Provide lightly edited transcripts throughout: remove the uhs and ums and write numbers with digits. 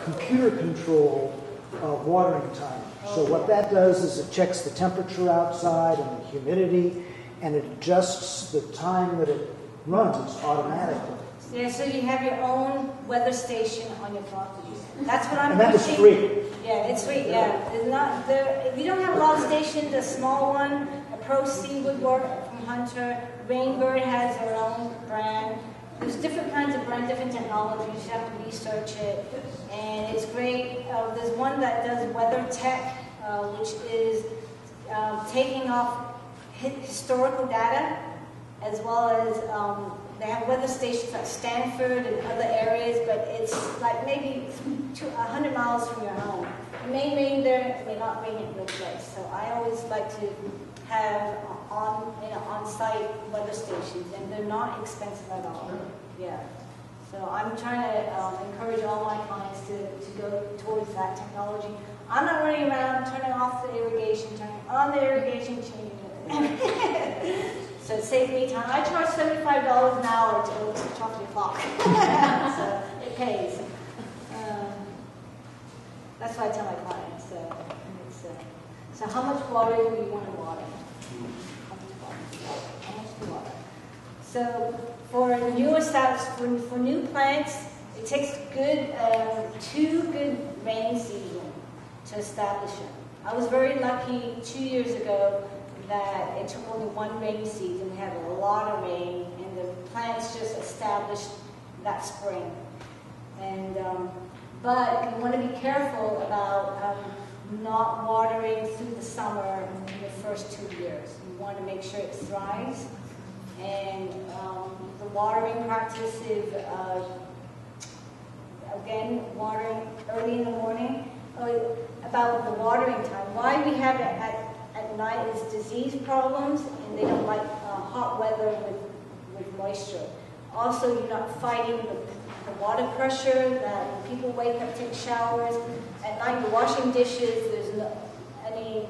computer control watering time. So what that does is it checks the temperature outside and the humidity, and it adjusts the time that it runs automatically. Yeah, so you have your own weather station on your property. That's what I'm And that is pushing. free. Yeah, it's free. Yeah, it's not there. If you don't have a lot of stations, a small one, a Pro C would work from Hunter. Rainbird has their own brand. There's different kinds of brand, different technologies. You have to research it, and it's great. There's one that does weather tech, which is taking off historical data, as well as they have weather stations at Stanford and other areas, but it's like maybe 100 miles from your home. It may rain there, it may not rain at your place. So I always like to have on-site weather stations, and they're not expensive at all. Yeah. So I'm trying to encourage all my clients to go towards that technology. I'm not running around turning off the irrigation, turning on the irrigation, changing it. So it saves me time. I charge $75 an hour till 12 o'clock. So it pays. That's what I tell my clients. So how much water do you want to water? How much do you water? So for newer starts, for new plants, it takes two good rain seasons to establish them. I was very lucky 2 years ago that it took only one rainy season. We had a lot of rain, and the plants just established that spring. And but you want to be careful about not watering through the summer in the first 2 years. You want to make sure it thrives. And the watering practice is, again, watering early in the morning. About the watering time, why we have it at night is disease problems, and they don't like hot weather with moisture. Also, you're not fighting the water pressure that when people wake up, take showers. At night, you're washing dishes,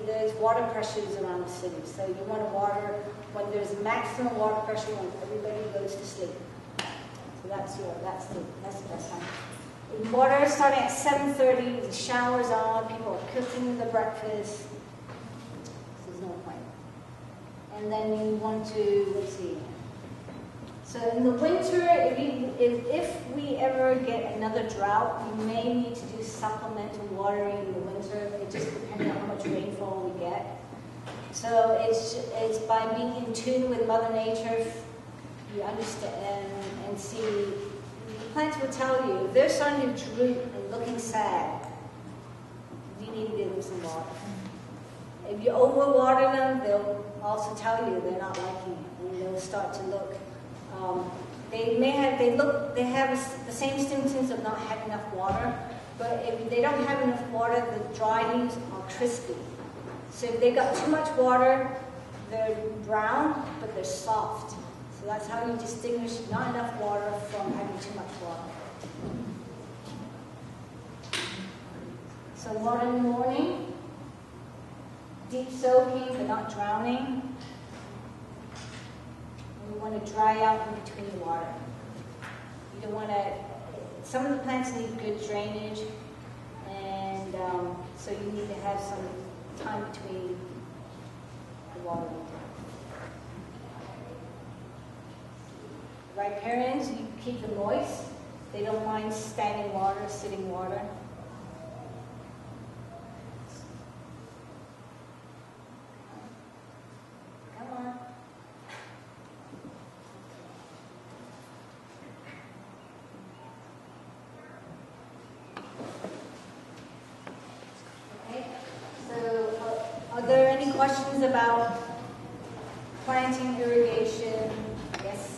there's water pressures around the city. So you want to water when there's maximum water pressure when everybody goes to sleep. So that's the best time. Water starting at 7:30, the shower's on, people are cooking the breakfast. There's no point. And then you want to, let's see. So in the winter, if we ever get another drought, we may need to do supplemental watering in the winter. It just depends on how much rainfall we get. So it's by being in tune with Mother Nature, you understand and see. Plants will tell you, if they're starting to droop and looking sad, you need to give them some water. If you overwater them, they'll also tell you they're not liking it, and they'll start to look. They have the same symptoms of not having enough water, but if they don't have enough water, the dry leaves are crispy. So if they got too much water, they're brown, but they're soft. So that's how you distinguish not enough water from having too much water. So water in the morning, deep soaking but not drowning. And you want to dry out in between the water. You don't want to, some of the plants need good drainage, and so you need to have some time between the water. Riparians, you keep them moist. They don't mind standing water, sitting water. Come on. Okay, so are there any questions about planting, irrigation? Yes?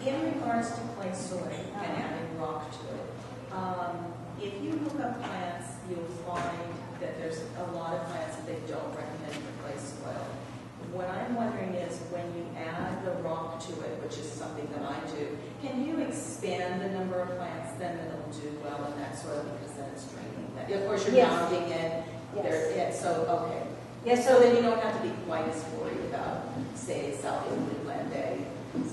In regards to clay soil and adding rock to it, if you look up plants, you'll find that there's a lot of plants that they don't recommend for clay soil. What I'm wondering is when you add the rock to it, which is something that I do, can you expand the number of plants then that will do well in that soil because then it's draining that? Of course, you're mounding it. Yes. Okay. Yes, So then you don't have to be quite as worried about, say, South Newfoundland Day, in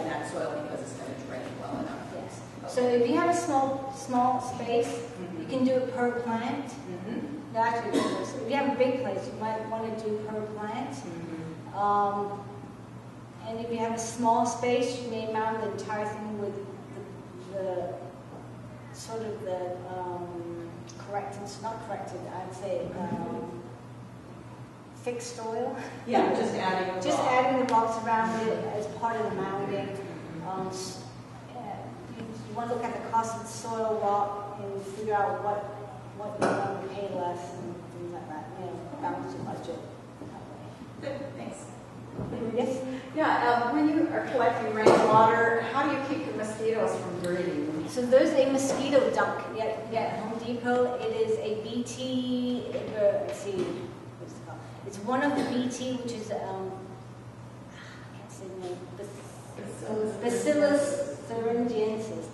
that soil because it's going to drain well enough. Yes. So if you have a small space, you can do it per plant. No, actually, if you have a big place, you might want to do per plant. And if you have a small space, you may mount the entire thing with the sort of the I'd say fixed soil. Yeah, just adding Adding the rocks around it as part of the mounding. You want to look at the cost of the soil rock and figure out what you want to pay less and things like that. Balance your budget. Good, thanks. Yes? Yeah, when you are collecting rainwater, how do you keep the mosquitoes from breeding? So there's a mosquito dunk at Home Depot. It is a BT, let's see, what's it called? It's one of the BT, which is, I can't say the name, Bacillus thuringiensis.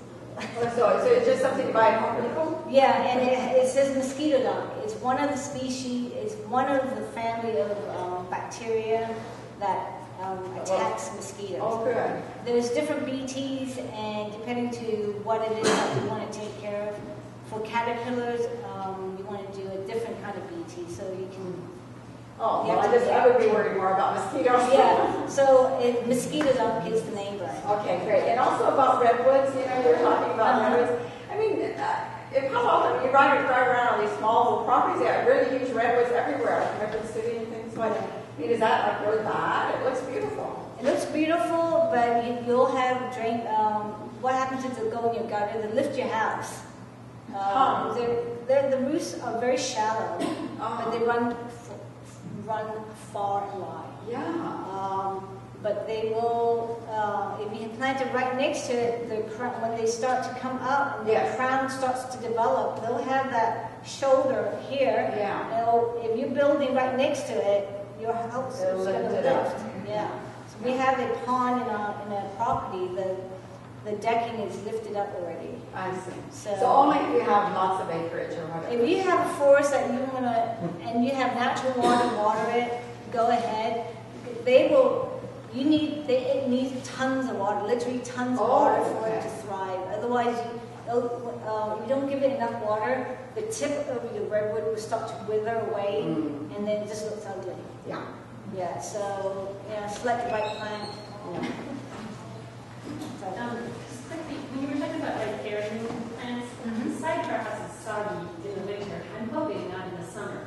So it's just something to buy at Home Depot? Yeah, and it says mosquito dunk. It's one of the species, it's one of the family of bacteria that attacks mosquitoes. Oh, good. There's different BTs, and depending to what it is that you want to take care of. For caterpillars, you want to do a different kind of BT, so you can. Oh, well, I would be worried more about mosquitoes. Yeah, so mosquito dunk is the name brand. Okay, great. And also about redwoods, you're talking about redwoods. I mean, if how often you drive around on these small little properties, they have really huge redwoods everywhere, like Redwood City and things like that. I mean, is that like really bad? It looks beautiful. It looks beautiful, but you'll have drain. What happens is they'll go in your gutter, they lift your house. The roots are very shallow, but they run far and wide. Yeah. But they will, if you plant it right next to it, when they start to come up and the crown starts to develop, they'll have that shoulder here. Yeah. If you're building right next to it, your house is going to lift. Yeah. So we have a pond in a property. The decking is lifted up already. I see. So only if you have lots of acreage or whatever. If you have a forest that you want to, and you have natural water it, go ahead. It needs tons of water, literally tons of water for it to thrive. Otherwise, you don't give it enough water, the tip of your redwood will start to wither away, and then it just looks ugly. Yeah. Yeah, so, select the right plant. Just quickly, when you were talking about like airing plants, the side of our house is soggy in the winter. I'm hoping not in the summer.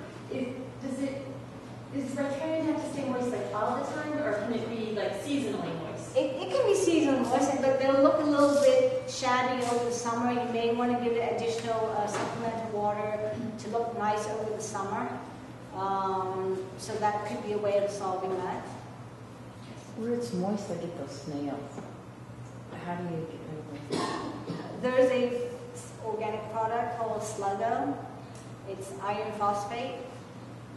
Does riparian have to stay moist like all the time, or can it be like seasonally moist? It can be seasonal moist, but they'll look a little bit shabby over the summer. You may want to give it additional supplemental water to look nice over the summer. So that could be a way of solving that. Where it's moist, I get those snails. How do you get rid of them? There's a organic product called Sluggo. It's iron phosphate.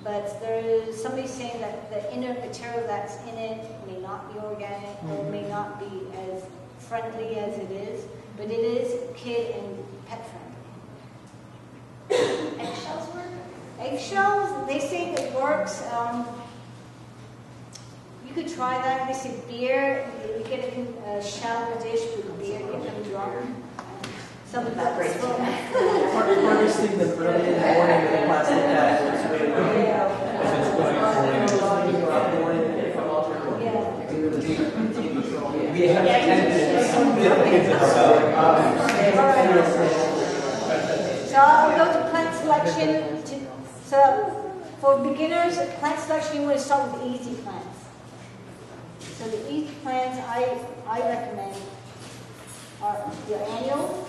But there's somebody saying that the inner material that's in it may not be organic or may not be as friendly as it is. But it is kid and pet friendly. Eggshells work? Eggshells, they say it works. You could try that. They say beer, you get a shell of a dish with beer, you can drunk. Some of that's Harvesting them early in the morning with a plastic bag is really good. We have So I'll go to plant selection. So for beginners, plant selection, you want to start with easy plants. So the easy plants I recommend are your annuals.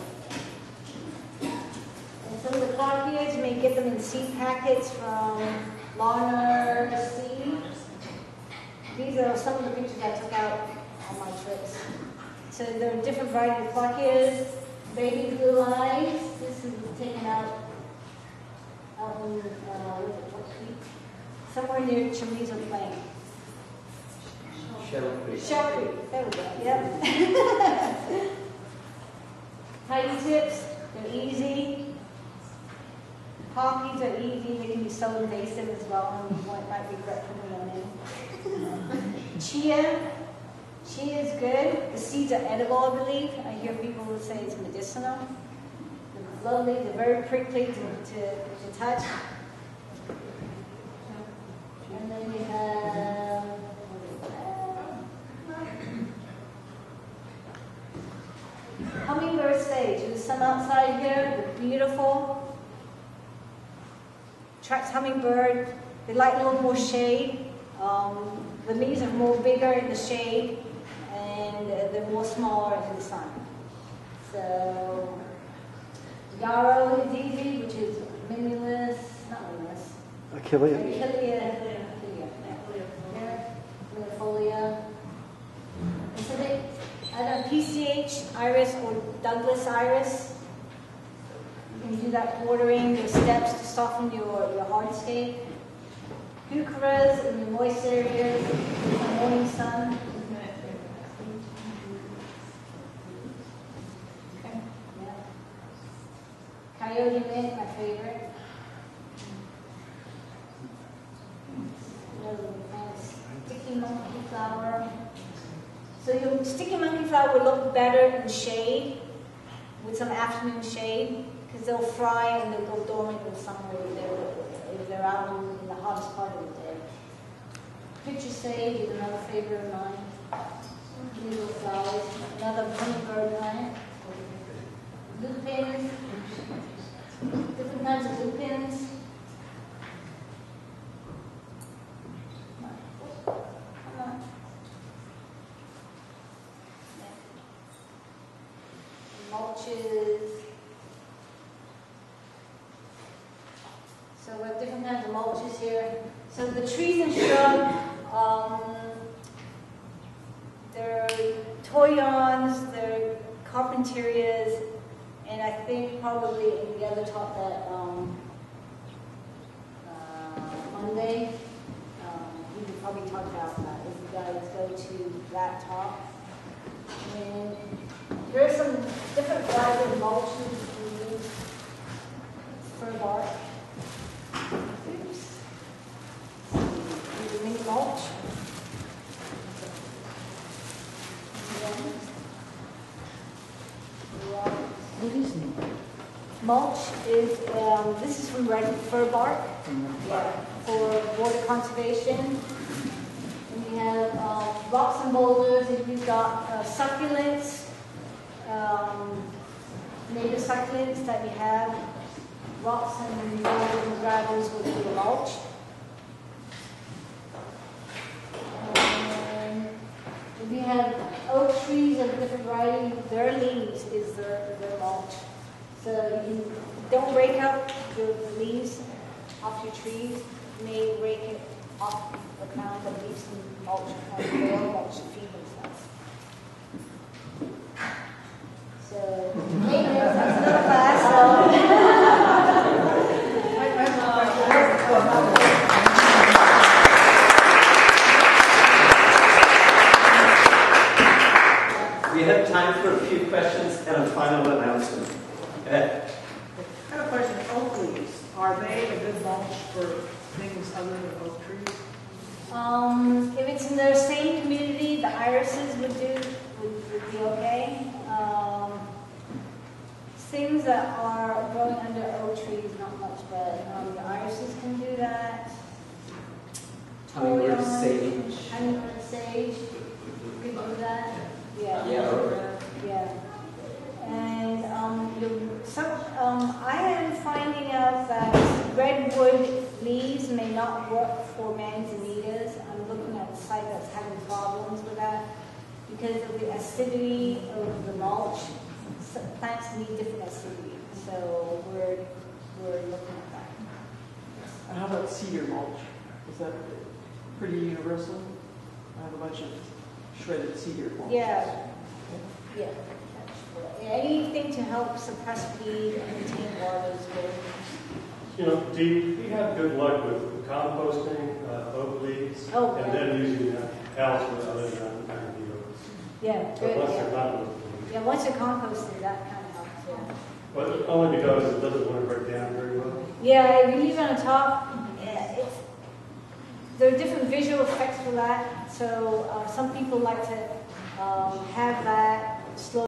And some of the cloquias, you may get them in seed packets from Larner Seed. These are some of the pictures I took out on my trips. So there are different varieties of cloquias. Baby blue eyes. This is taken out in somewhere near Chorizo Plain. Shell Creek. There we go. Yep. Tiny tips. They're easy. Poppies are easy. They can be so invasive as well, and you might regret putting them in. Chia. She is good. The seeds are edible, I believe. I hear people who say it's medicinal. They're lovely. They're very prickly to touch. And then we have hummingbird sage. There's some outside here. They're beautiful. Attracts hummingbird. They like a little more shade. The leaves are more bigger in the shade, and they're more smaller in the sun. So, yarrow is easy, which is mimulus, not mimulus. Achillea. Millifolia. And so they add a PCH iris or Douglas iris. You can do that watering your steps to soften your hardscape. Heucheras in the moist areas, in the morning sun. Okay. Yeah. Coyote mint, my favorite. Sticky monkey flower. So your sticky monkey flower will look better in shade, with some afternoon shade, because they'll fry and they'll go dormant in the summer if they're out in the hottest part of the day. Picture sage is another favorite of mine. Little flowers, another hummingbird plant. Lupins, different kinds of lupins. Mulches. So we have different kinds of mulches here. So the trees and shrubs, they're toyons, they're carpenterias, and I think probably in the other top that Monday, we could probably talk about that if you guys go to that top. And there are some different varieties of mulches we use for bark. Oops. Mini mulch. What is it? Mulch is, this is from red fir bark. Yeah, for water conservation. And we have rocks and boulders, and we've got succulents, native succulents that we have. Rocks and boulders and gravels will be the mulch. And we have oak trees of different varieties. Their leaves is their mulch. So you don't rake out the leaves off your trees. You may rake it off the ground and leave some mulch, bale mulch to feed themselves. So maintenance, that's another class. We have time for a few questions and a final announcement. Go ahead. I have a question. Oak leaves, are they a good mulch for things other than oak trees? If it's in the same community, the irises would be okay. Things that are growing under oak trees, not much, but the irises can do that. Hummingbird Toyons, sage. Hummingbird sage could do that. Yeah. Yeah. And I am finding out that redwood leaves may not work for manzanitas. I'm looking at a site that's having problems with that because of the acidity of the mulch. Some plants need different acidity, so we're looking at that. And how about cedar mulch? Is that pretty universal? I have a bunch of shredded cedar mulch. Yeah. Anything to help suppress weed and maintain water is good. You know, do you have good luck with composting oak leaves Oh, and yeah. then using elsewhere other than Yeah, good. unless Yeah. they're composted? Yeah, once you're composting, that kind of helps. Yeah. But only because it doesn't want to break down very well. Yeah, if you leave it on top, there are different visual effects for that. So some people like to have that slow